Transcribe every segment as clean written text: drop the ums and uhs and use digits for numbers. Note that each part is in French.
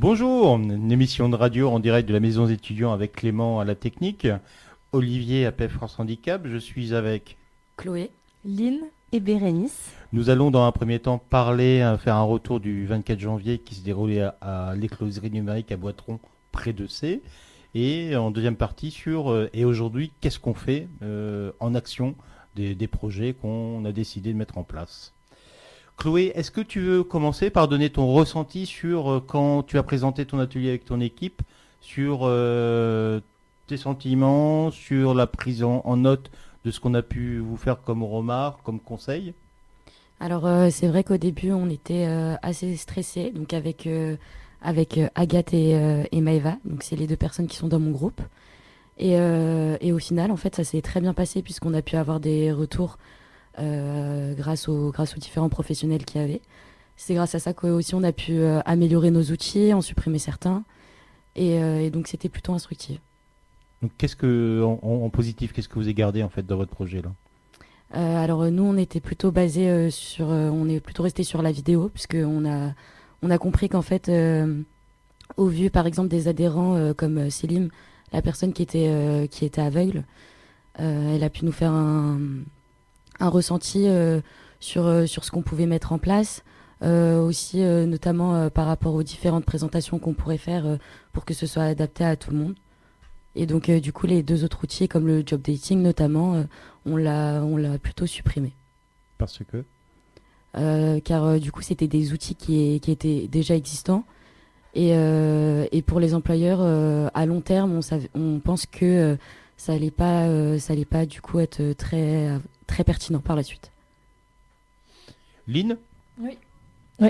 Bonjour, une émission de radio en direct de la Maison des étudiants avec Clément à la technique, Olivier à PEF France Handicap. Je suis avec. Chloé, Lynn et Bérénice. Nous allons dans un premier temps parler, faire un retour du 24 janvier qui se déroulait à l'écloserie numérique à Boitron, près de C. Et en deuxième partie et aujourd'hui, qu'est-ce qu'on fait en action des projets qu'on a décidé de mettre en place. Chloé, est-ce que tu veux commencer par donner ton ressenti sur quand tu as présenté ton atelier avec ton équipe, sur tes sentiments, sur la prise en note de ce qu'on a pu vous faire comme remarques, comme conseils? Alors c'est vrai qu'au début on était assez stressés, donc avec Agathe et Maëva, donc c'est les deux personnes qui sont dans mon groupe. Et au final en fait ça s'est très bien passé puisqu'on a pu avoir des retours grâce aux différents professionnels qu'il y avait. C'est grâce à ça qu'aussi on a pu améliorer nos outils, en supprimer certains, et donc c'était plutôt instructif. Donc, qu'est-ce que, en positif, qu'est-ce que vous avez gardé en fait dans votre projet là? Alors nous on était plutôt basé on est plutôt resté sur la vidéo puisque on a compris qu'en fait au vu par exemple des adhérents comme Selim, la personne qui était aveugle, elle a pu nous faire un ressenti sur ce qu'on pouvait mettre en place, aussi notamment par rapport aux différentes présentations qu'on pourrait faire pour que ce soit adapté à tout le monde. Et donc du coup les deux autres outils comme le job dating notamment, on l'a plutôt supprimé. Parce que. Car du coup c'était des outils qui étaient déjà existants. Et pour les employeurs, à long terme, on pense que ça allait pas du coup être très pertinent par la suite. Lynn, Oui. Oui.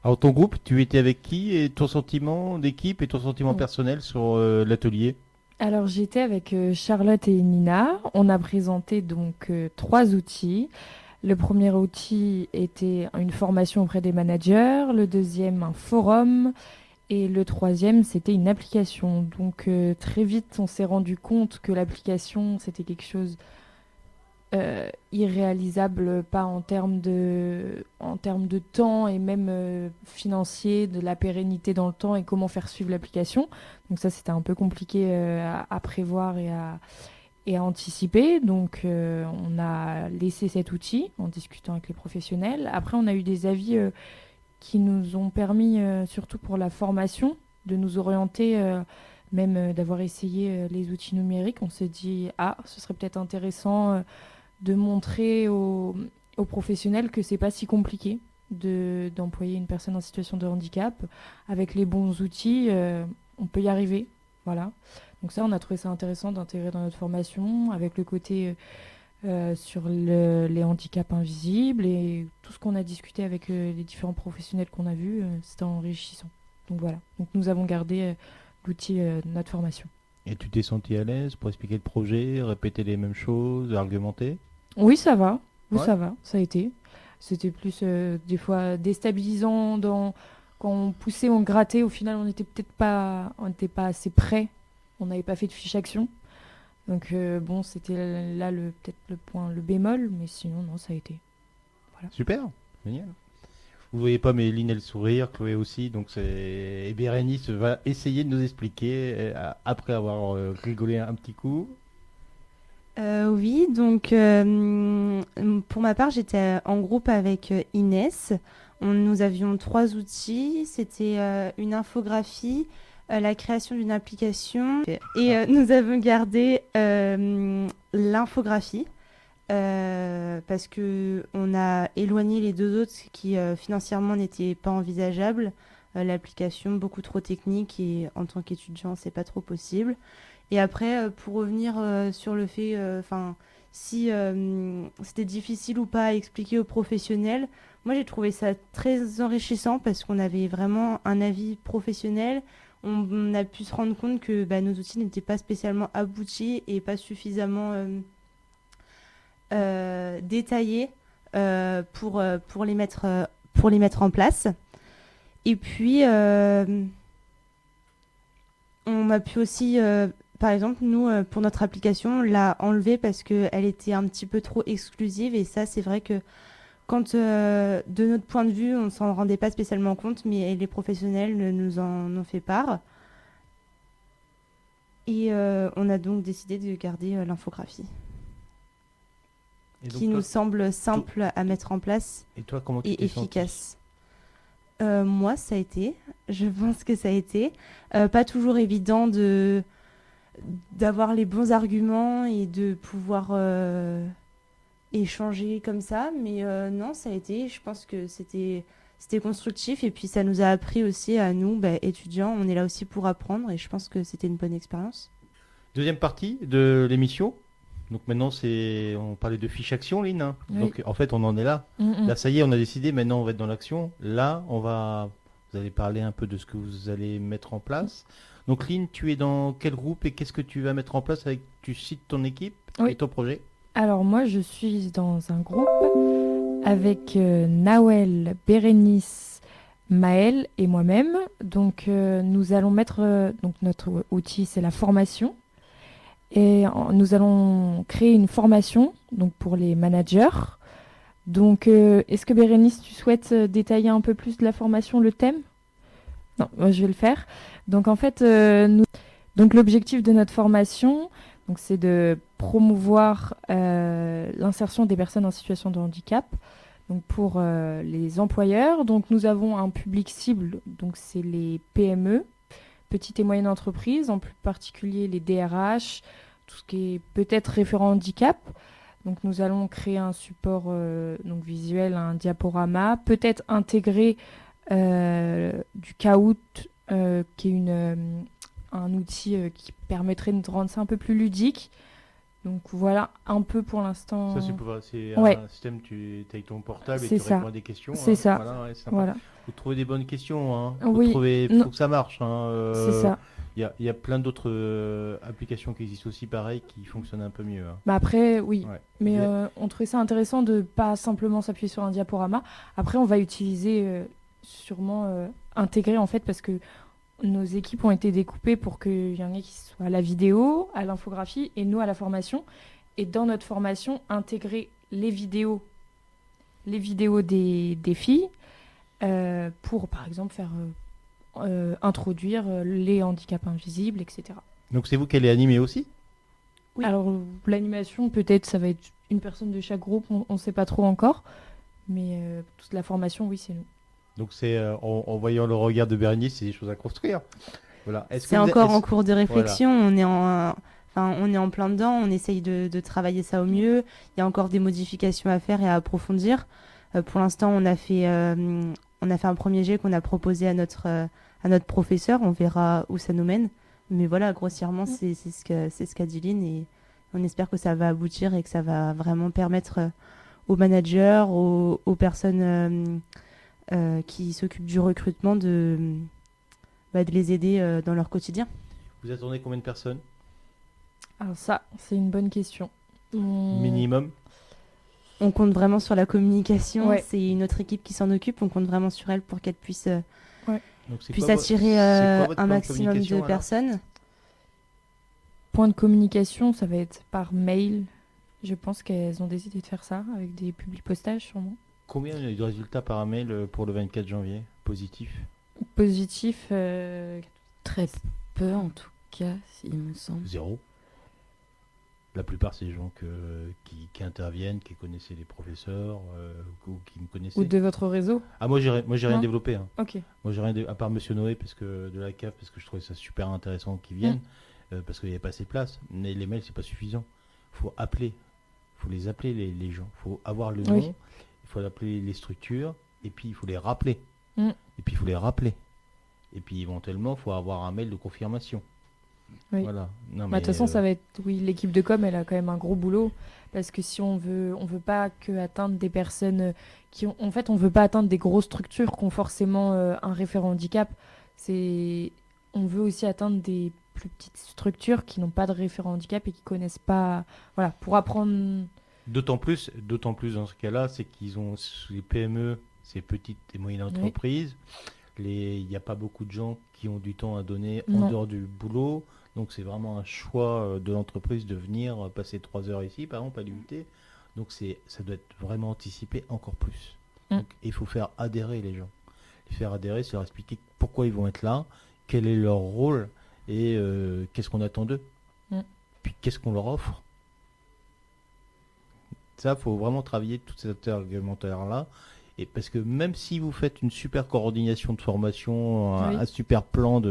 alors ton groupe, tu étais avec qui et ton sentiment d'équipe et ton sentiment Mm. personnel sur l'atelier? Alors j'étais avec Charlotte et Nina. On a présenté donc trois outils. Le premier outil était une formation auprès des managers, le deuxième un forum et le troisième c'était une application. Donc très vite on s'est rendu compte que l'application c'était quelque chose irréalisable, pas en termes de temps et même financier, de la pérennité dans le temps et comment faire suivre l'application. Donc ça, c'était un peu compliqué à prévoir et à anticiper. Donc on a laissé cet outil en discutant avec les professionnels. Après, on a eu des avis qui nous ont permis, surtout pour la formation, de nous orienter. Même d'avoir essayé les outils numériques, on s'est dit, ah, ce serait peut-être intéressant de montrer aux professionnels que c'est pas si compliqué d'employer une personne en situation de handicap. Avec les bons outils, on peut y arriver. Voilà. Donc ça, on a trouvé ça intéressant d'intégrer dans notre formation, avec le côté sur les handicaps invisibles et tout ce qu'on a discuté avec les différents professionnels qu'on a vus, c'était enrichissant. Donc voilà. Donc nous avons gardé l'outil de notre formation. Et tu t'es senti à l'aise pour expliquer le projet, répéter les mêmes choses, argumenter? Oui, ça va. Oui, Ouais. ça va. Ça a été. C'était plus des fois déstabilisant quand on poussait, on grattait. Au final, on n'était pas assez près. On n'avait pas fait de fiche action. Donc bon, c'était là peut-être le point, le bémol, mais sinon non, ça a été. Voilà. Super, génial. Vous voyez pas, mais Lynn elle sourire, Chloé aussi, donc et Bérénice va essayer de nous expliquer après avoir rigolé un petit coup. Oui, donc pour ma part, j'étais en groupe avec Inès. Nous avions trois outils. C'était une infographie, la création d'une application et nous avons gardé l'infographie parce que on a éloigné les deux autres qui financièrement n'étaient pas envisageables. L'application beaucoup trop technique et en tant qu'étudiant, c'est pas trop possible. Et après, pour revenir sur le fait, si c'était difficile ou pas à expliquer aux professionnels, moi j'ai trouvé ça très enrichissant parce qu'on avait vraiment un avis professionnel. On a pu se rendre compte que nos outils n'étaient pas spécialement aboutis et pas suffisamment détaillés pour les mettre en place. Et puis, on a pu aussi par exemple, nous, pour notre application, on l'a enlevée parce qu'elle était un petit peu trop exclusive. Et ça, c'est vrai que Quand, de notre point de vue, on s'en rendait pas spécialement compte, mais les professionnels nous en ont fait part. Et on a donc décidé de garder l'infographie, Et donc qui toi, nous semble simple à mettre en place et toi, comment tu et t'es senti? efficace. Moi, ça a été. Je pense que ça a été. Pas toujours évident d'avoir les bons arguments et de pouvoir échanger comme ça, mais non, ça a été. Je pense que c'était constructif et puis ça nous a appris aussi à nous, étudiants, on est là aussi pour apprendre et je pense que c'était une bonne expérience. Deuxième partie de l'émission. Donc maintenant, on parlait de fiche action, Lynn, hein. Oui. Donc en fait, on en est là. Là, ça y est, on a décidé. Maintenant, on va être dans l'action. Là, vous allez parler un peu de ce que vous allez mettre en place. Donc, Lynn, tu es dans quel groupe et qu'est-ce que tu vas mettre en place tu cites ton équipe Oui. et ton projet? Alors moi, je suis dans un groupe avec Nawel, Bérénice, Maëlle et moi-même. Donc nous allons mettre donc notre outil, c'est la formation. Et nous allons créer une formation donc pour les managers. Donc est-ce que Bérénice, tu souhaites détailler un peu plus de la formation, le thème? Non, moi, je vais le faire. Donc en fait, donc l'objectif de notre formation, donc, c'est de promouvoir l'insertion des personnes en situation de handicap. Donc pour les employeurs, donc nous avons un public cible, donc c'est les PME, petites et moyennes entreprises, en plus particulier les DRH, tout ce qui est peut-être référent handicap. Donc nous allons créer un support donc visuel, un diaporama, peut-être intégrer du Kahoot, qui est un outil qui permettrait de rendre ça un peu plus ludique. Donc voilà, un peu pour l'instant. Ça, c'est Ouais. un système, tu as ton portable et C'est tu ça. réponds à des questions. C'est ça. Voilà, ouais, c'est sympa. Voilà, Faut trouver des bonnes questions. Hein. Oui. Faut que ça marche. Hein. c'est ça. Il y a plein d'autres applications qui existent aussi pareil qui fonctionnent un peu mieux. Hein. Bah après, oui. Ouais. Mais on trouvait ça intéressant de pas simplement s'appuyer sur un diaporama. Après, on va utiliser sûrement intégrer en fait parce que nos équipes ont été découpées pour qu'il y en ait qui soient à la vidéo, à l'infographie et nous à la formation. Et dans notre formation, intégrer les vidéos des filles pour, par exemple, faire introduire les handicaps invisibles, etc. Donc c'est vous qui allez animer aussi? Oui. Alors, l'animation, peut-être, ça va être une personne de chaque groupe, on ne sait pas trop encore. Mais toute la formation, oui, c'est nous. Donc c'est en voyant le regard de Bérénice, c'est des choses à construire. Voilà. C'est encore en cours de réflexion, on est en plein dedans, on essaye de travailler ça au mieux. Il y a encore des modifications à faire et à approfondir. Pour l'instant, on a fait un premier jet qu'on a proposé à notre professeur. On verra où ça nous mène. Mais voilà, grossièrement, c'est ce qu'a dit Lynn et on espère que ça va aboutir et que ça va vraiment permettre aux managers, aux personnes qui s'occupent du recrutement de les aider dans leur quotidien. Vous attendez combien de personnes? Alors ça, c'est une bonne question. Minimum? On compte vraiment sur la communication. Ouais. C'est une autre équipe qui s'en occupe. On compte vraiment sur elle pour qu'elle puisse Donc, c'est puisse quoi attirer c'est quoi votre un plan maximum communication, de alors personnes. Point de communication, ça va être par mail. Je pense qu'elles ont décidé de faire ça avec des publics postages sûrement. Combien il y a eu de résultats par mail pour le 24 janvier? Positif? Positif, Très peu en tout cas, il me semble. Zéro. La plupart, c'est des gens qui interviennent, qui connaissaient les professeurs ou qui me connaissaient. ou de votre réseau. Ah, moi, j'ai rien Non. développé. Hein. Ok. Moi, j'ai rien à part Monsieur Noé de la CAF, parce que je trouvais ça super intéressant qu'ils viennent, parce qu'il n'y avait pas assez de place. Mais les mails, c'est pas suffisant. Il faut appeler. Il faut les appeler, les gens. Il faut avoir le nom. Oui. Il faut appeler les structures. Et puis, il faut les rappeler. Mm. Et puis, il faut les rappeler. Et puis, éventuellement, il faut avoir un mail de confirmation. Oui. Voilà. Non, Bah, de toute façon, ça va être. Oui, l'équipe de com, elle a quand même un gros boulot. Parce que si on veut pas que atteindre des personnes qui ont. En fait, on veut pas atteindre des grosses structures qui ont forcément un référent handicap. On veut aussi atteindre des plus petites structures qui n'ont pas de référent handicap et qui connaissent pas. Voilà, pour apprendre. D'autant plus dans ce cas-là, c'est qu'ils ont les PME, ces petites et moyennes entreprises. Il n'y a pas beaucoup de gens qui ont du temps à donner en Non. dehors du boulot. Donc c'est vraiment un choix de l'entreprise de venir passer 3 heures ici, par exemple, à l'UT. Donc ça doit être vraiment anticipé encore plus. Mm. Donc, il faut faire adhérer les gens. Les faire adhérer, c'est leur expliquer pourquoi ils vont être là, quel est leur rôle et qu'est-ce qu'on attend d'eux. Mm. Puis qu'est-ce qu'on leur offre. Ça, il faut vraiment travailler tous ces acteurs argumentaires-là. Et parce que même si vous faites une super coordination de formation, Oui. un super plan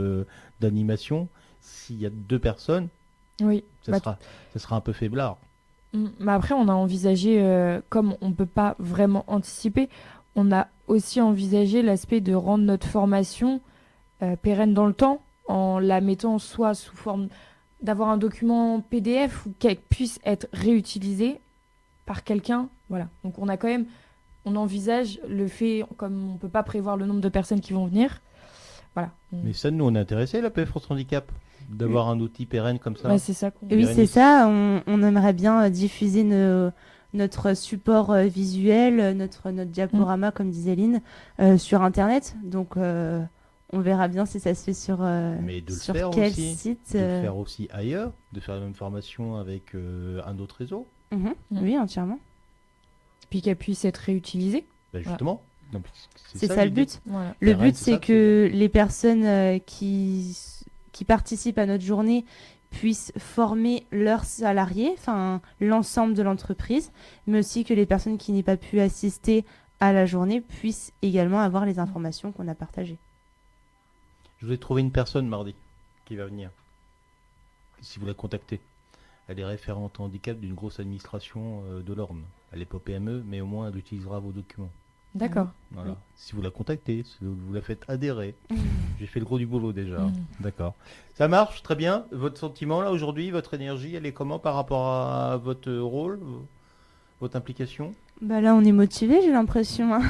d'animation, s'il y a 2 personnes, Oui. ça sera un peu faiblard. Mais après, on a envisagé, comme on ne peut pas vraiment anticiper, on a aussi envisagé l'aspect de rendre notre formation pérenne dans le temps, en la mettant soit sous forme d'avoir un document PDF ou qu'elle puisse être réutilisée par quelqu'un. Voilà. Donc on envisage le fait, comme on ne peut pas prévoir le nombre de personnes qui vont venir. Voilà. Mais ça, nous, on est intéressé, la PF France Handicap, d'avoir un outil pérenne comme ça. Ouais, c'est ça qu'on... Et oui, c'est ça. On aimerait bien diffuser notre support visuel, notre diaporama, comme disait Lynn, sur Internet. Donc, on verra bien si ça se fait sur, Mais de le sur faire quel aussi, site. de le faire aussi ailleurs, de faire la même formation avec un autre réseau. Oui, entièrement. Puis qu'elle puisse être réutilisée. Ben justement. Non, mais C'est ça le l'idée. but. Voilà. Le Pérenne, but, c'est c'est ça, que les personnes qui participent à notre journée puissent former leurs salariés, enfin l'ensemble de l'entreprise, mais aussi que les personnes qui n'aient pas pu assister à la journée puissent également avoir les informations qu'on a partagées. Je vous ai trouvé une personne mardi qui va venir. Si vous la contactez. Elle est référente handicap d'une grosse administration de l'Orne. Elle n'est pas PME, mais au moins elle utilisera vos documents. D'accord. Voilà. Oui. Si vous la contactez, si vous la faites adhérer. J'ai fait le gros du boulot déjà. Mm. D'accord. Ça marche, très bien. Votre sentiment là aujourd'hui, votre énergie, elle est comment par rapport à votre rôle, votre implication? Bah là, on est motivé, j'ai l'impression, hein.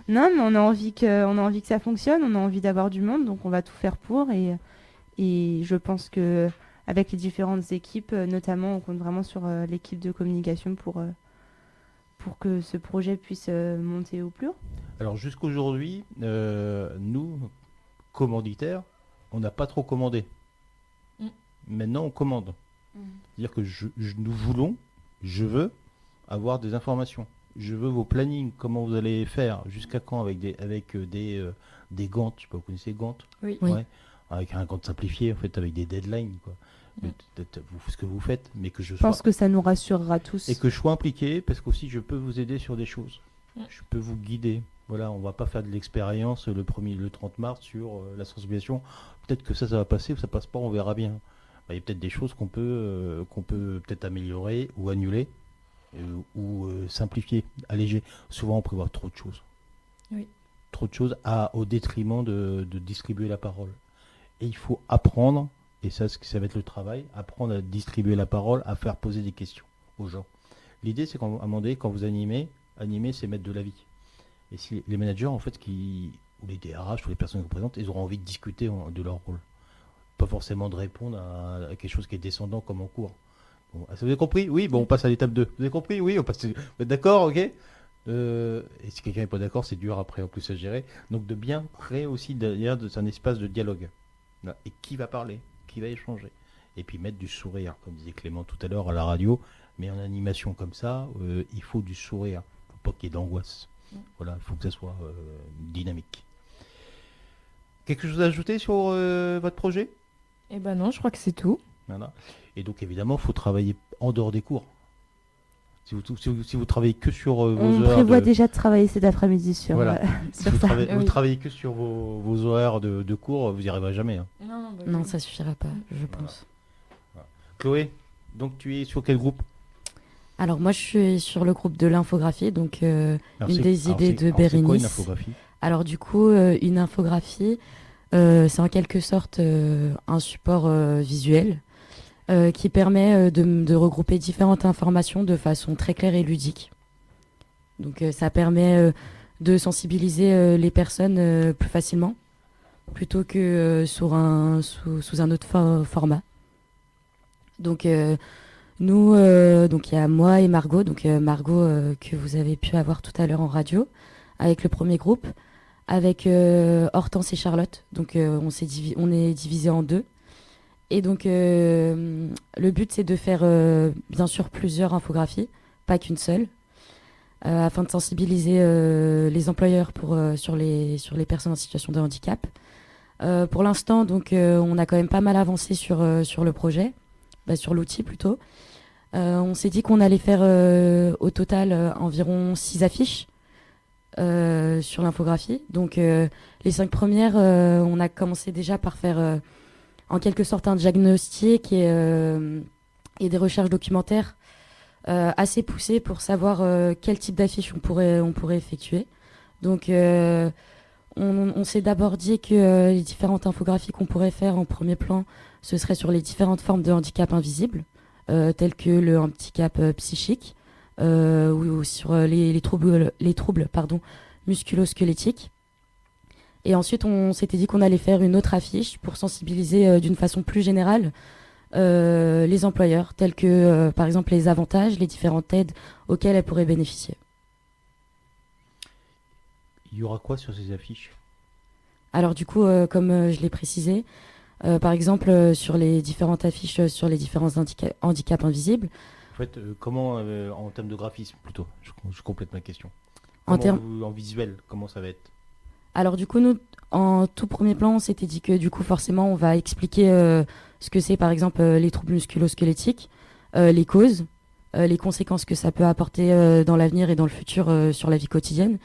Non, mais on a envie que ça fonctionne, on a envie d'avoir du monde, donc on va tout faire pour. Et je pense que avec les différentes équipes, notamment, on compte vraiment sur l'équipe de communication pour que ce projet puisse monter au plus haut. Alors jusqu'aujourd'hui, nous, commanditaires, on n'a pas trop commandé. Mm. Maintenant, on commande. C'est-à-dire que je veux avoir des informations. Je veux vos plannings, comment vous allez faire, jusqu'à quand avec des Gantt. Je sais pas, vous connaissez Gantt? Oui. Oui. Ouais. Avec un Gantt simplifié, en fait, avec des deadlines, quoi. Mais peut-être ce que vous faites, mais que je Je pense que ça nous rassurera tous. et que je sois impliqué, parce qu'aussi je peux vous aider sur des choses. Mm. Je peux vous guider. Voilà, on va pas faire de l'expérience le 30 mars sur la sensibilisation. Peut-être que ça va passer ou ça passe pas, on verra bien. Bah, il y a peut-être des choses qu'on peut peut-être améliorer ou annuler ou simplifier, alléger. Souvent, on prévoit trop de choses. Oui. Trop de choses au détriment de distribuer la parole. Et il faut apprendre. Et ça va être le travail, apprendre à distribuer la parole, à faire poser des questions aux gens. L'idée, c'est qu'à un moment donné, quand vous animer, c'est mettre de la vie. Et si les managers, en fait, ou les DRH, ou les personnes qui représentent, ils auront envie de discuter de leur rôle. Pas forcément de répondre à quelque chose qui est descendant comme en cours. Bon, vous avez compris? Oui, bon, on passe à l'étape 2. Vous avez compris? Oui, on passe. Vous êtes d'accord? Ok. Et si quelqu'un n'est pas d'accord, c'est dur après en plus à gérer. Donc de bien créer aussi derrière un espace de dialogue. Là. Et qui va parler? Qui va échanger, et puis mettre du sourire, comme disait Clément tout à l'heure à la radio, mais en animation comme ça, il faut du sourire, il ne faut pas qu'il y ait d'angoisse. Voilà, il faut que ça soit dynamique. Quelque chose à ajouter sur votre projet? Eh ben non, je crois que c'est tout. Voilà. Et donc évidemment, il faut travailler en dehors des cours. Si vous travaillez que sur vos On heures prévoit déjà de travailler cet après-midi sur, Voilà. sur vous ça. vous travaillez que sur vos horaires de cours, vous n'y arriverez jamais. Hein. Non, ça suffira pas, je pense. Chloé, donc tu es sur quel groupe? Alors moi, je suis sur le groupe de l'infographie, donc Alors, une des idées de c'est quoi une Bérénice. infographie? Alors du coup, une infographie, c'est en quelque sorte un support visuel qui permet de regrouper différentes informations de façon très claire et ludique. Donc ça permet de sensibiliser les personnes plus facilement, plutôt que sous un autre format. Donc nous, donc il y a moi et Margot, donc Margot que vous avez pu avoir tout à l'heure en radio, avec le premier groupe, avec Hortense et Charlotte. Donc on est divisé en deux. Et donc le but c'est de faire bien sûr plusieurs infographies, pas qu'une seule, afin de sensibiliser les employeurs sur les personnes en situation de handicap. Pour l'instant, donc, on a quand même pas mal avancé sur le projet, sur l'outil plutôt. On s'est dit qu'on allait faire au total environ 6 affiches sur l'infographie. Donc les 5 premières, on a commencé déjà par faire en quelque sorte un diagnostic et des recherches documentaires assez poussées pour savoir quel type d'affiche on pourrait effectuer. Donc on s'est d'abord dit que les différentes infographies qu'on pourrait faire en premier plan, ce serait sur les différentes formes de handicap invisibles, tels que le handicap psychique, ou sur les troubles musculo-squelettiques. Et ensuite, on s'était dit qu'on allait faire une autre affiche pour sensibiliser d'une façon plus générale les employeurs, tels que par exemple les avantages, les différentes aides auxquelles elles pourraient bénéficier. Il y aura quoi sur ces affiches? Alors du coup, comme je l'ai précisé, par exemple sur les différentes affiches sur les différents handicaps invisibles. En fait, comment, en termes de graphisme plutôt, je complète ma question. En visuel, comment ça va être? Alors du coup, nous, en tout premier plan, on s'était dit que du coup, forcément, on va expliquer ce que c'est, par exemple, les troubles musculo-squelettiques, les causes, les conséquences que ça peut apporter dans l'avenir et dans le futur sur la vie quotidienne,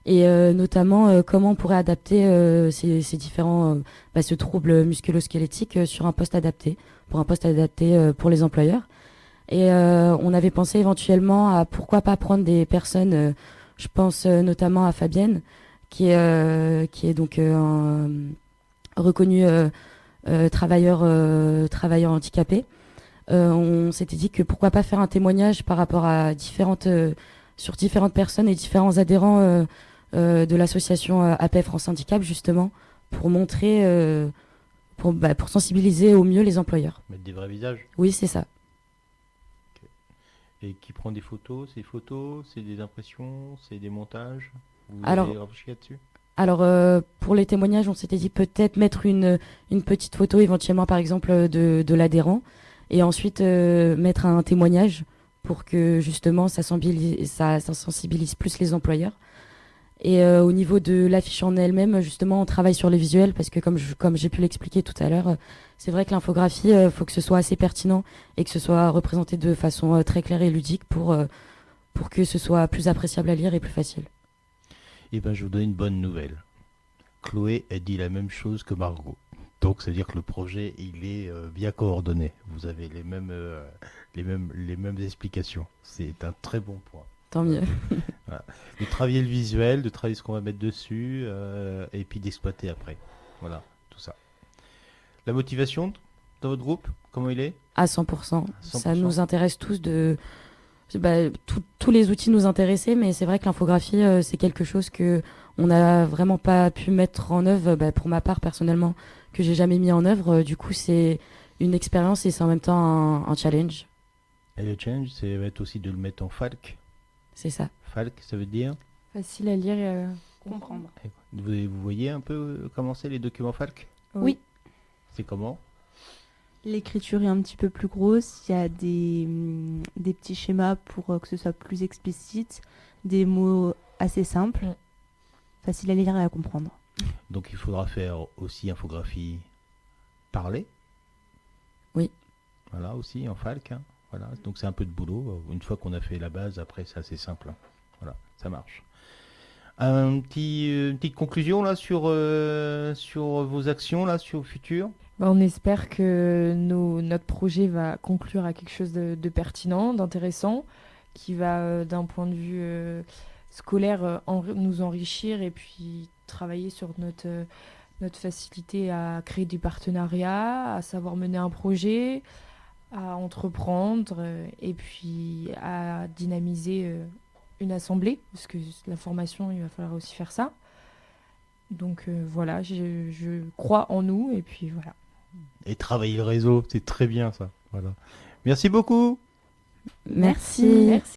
et notamment comment on pourrait adapter ces différents, ce trouble musculo-squelettique sur un poste adapté, pour les employeurs. Et on avait pensé éventuellement à pourquoi pas prendre des personnes, je pense notamment à Fabienne, qui est donc un reconnu travailleur handicapé. On s'était dit que pourquoi pas faire un témoignage par rapport à sur différentes personnes et différents adhérents de l'association AP France Handicap, justement, pour montrer, pour sensibiliser au mieux les employeurs. Mettre des vrais visages? Oui, c'est ça. Et qui prend des photos? C'est des photos, c'est des impressions, c'est des montages? Vous Alors, avez réfléchi là-dessus? Alors, pour les témoignages, on s'était dit peut-être mettre une petite photo, éventuellement par exemple de l'adhérent, et ensuite mettre un témoignage pour que justement ça sensibilise plus les employeurs. Et au niveau de l'affiche en elle-même, justement, on travaille sur les visuels parce que comme j'ai pu l'expliquer tout à l'heure, c'est vrai que l'infographie, faut que ce soit assez pertinent et que ce soit représenté de façon très claire et ludique pour que ce soit plus appréciable à lire et plus facile. Eh bien, je vous donne une bonne nouvelle. Chloé a dit la même chose que Margot. Donc, c'est-à-dire que le projet, il est bien coordonné. Vous avez les mêmes explications. C'est un très bon point. Tant mieux. Voilà. De travailler le visuel, de travailler ce qu'on va mettre dessus, et puis d'exploiter après. Voilà, tout ça. La motivation dans votre groupe, comment il est? À 100%. 100%. Ça nous intéresse tous tous les outils nous intéressaient, mais c'est vrai que l'infographie, c'est quelque chose que on n'a vraiment pas pu mettre en œuvre, pour ma part personnellement, que j'ai jamais mis en œuvre. Du coup, c'est une expérience et c'est en même temps un challenge. Et le challenge, ça va être aussi de le mettre en FALC. C'est ça. FALC, ça veut dire? Facile à lire et à comprendre. Vous voyez un peu comment c'est les documents FALC? Oui. C'est comment? L'écriture est un petit peu plus grosse, il y a des petits schémas pour que ce soit plus explicite, des mots assez simples, faciles à lire et à comprendre. Donc il faudra faire aussi infographie parlée. Oui. Voilà, aussi en FALC. Voilà. Donc c'est un peu de boulot. Une fois qu'on a fait la base, après c'est assez simple. Voilà, ça marche. Une petite conclusion là sur vos actions là, sur le futur. On espère que notre projet va conclure à quelque chose de pertinent, d'intéressant, qui va d'un point de vue scolaire nous enrichir et puis travailler sur notre facilité à créer des partenariats, à savoir mener un projet, à entreprendre et puis à dynamiser une assemblée, parce que la formation, il va falloir aussi faire ça. Donc voilà, je crois en nous et puis voilà. Et travailler le réseau, c'est très bien ça. Voilà. Merci beaucoup. Merci. Merci.